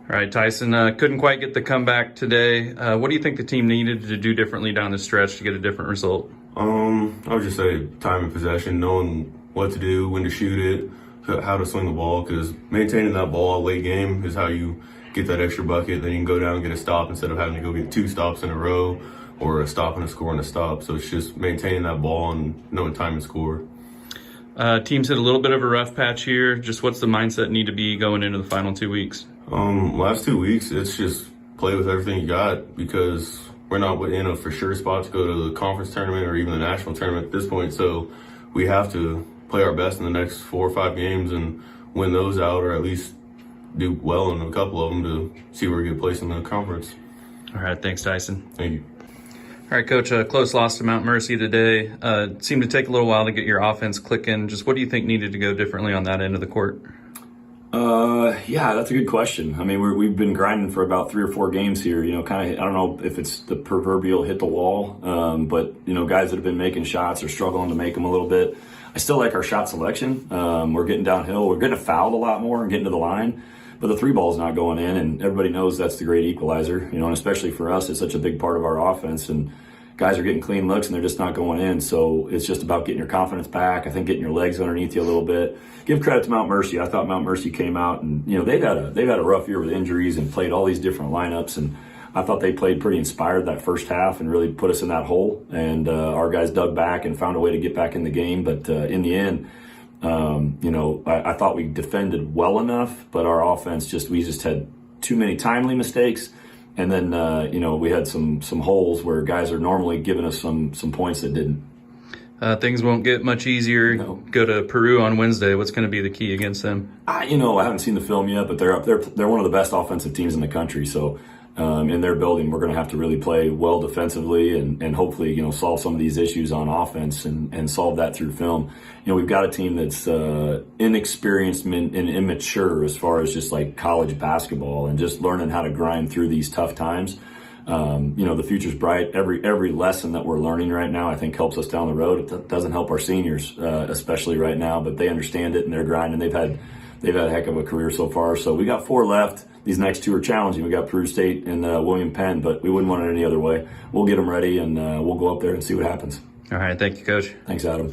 All right, Tyson, couldn't quite get the comeback today. What do you think the team needed to do differently down the stretch to get a different result? I would just say time and possession, knowing what to do, when to shoot it, how to swing the ball, because maintaining that ball all late game is how you get that extra bucket. Then you can go down and get a stop instead of having to go get 2 stops in a row or a stop and a score and a stop. So it's just maintaining that ball and knowing time and score. Teams hit a little bit of a rough patch here. Just what's the mindset need to be going into the final 2 weeks? Last 2 weeks, it's just play with everything you got, because we're not in a for sure spot to go to the conference tournament or even the national tournament at this point. So we have to play our best in the next 4 or 5 games and win those out, or at least do well in a couple of them to see where we get placed in the conference. All right, thanks, Tyson. Thank you. All right, Coach, a close loss to Mount Mercy today. It seemed to take a little while to get your offense clicking. Just what do you think needed to go differently on that end of the court? Yeah, that's a good question. I mean, we've been grinding for about 3 or 4 games here. You know, kind of, I don't know if it's the proverbial hit the wall, but, you know, guys that have been making shots are struggling to make them a little bit. I still like our shot selection. We're getting downhill. We're getting fouled a lot more and getting to the line, but the 3 ball's not going in, and everybody knows that's the great equalizer, you know, and especially for us, it's such a big part of our offense, and guys are getting clean looks and they're just not going in. So it's just about getting your confidence back. I think getting your legs underneath you a little bit. Give credit to Mount Mercy. I thought Mount Mercy came out and, you know, they've had a rough year with injuries and played all these different lineups, and I thought they played pretty inspired that first half and really put us in that hole. And our guys dug back and found a way to get back in the game. But in the end, you know, I thought we defended well enough, but our offense we just had too many timely mistakes. And then, you know, we had some holes where guys are normally giving us some points that didn't. Things won't get much easier. No. Go to Peru on Wednesday. What's going to be the key against them? You know, I haven't seen the film yet, but they're one of the best offensive teams in the country. So in their building, we're going to have to really play well defensively and hopefully, you know, solve some of these issues on offense and solve that through film. You know, we've got a team that's inexperienced and immature as far as just like college basketball and just learning how to grind through these tough times. You know, the future's bright. Every lesson that we're learning right now, I think, helps us down the road. It doesn't help our seniors, especially right now, but they understand it and they're grinding. They've had a heck of a career so far. So we got 4 left. These next 2 are challenging. We got Peru State and William Penn, but we wouldn't want it any other way. We'll get them ready and we'll go up there and see what happens. All right, thank you, Coach. Thanks, Adam.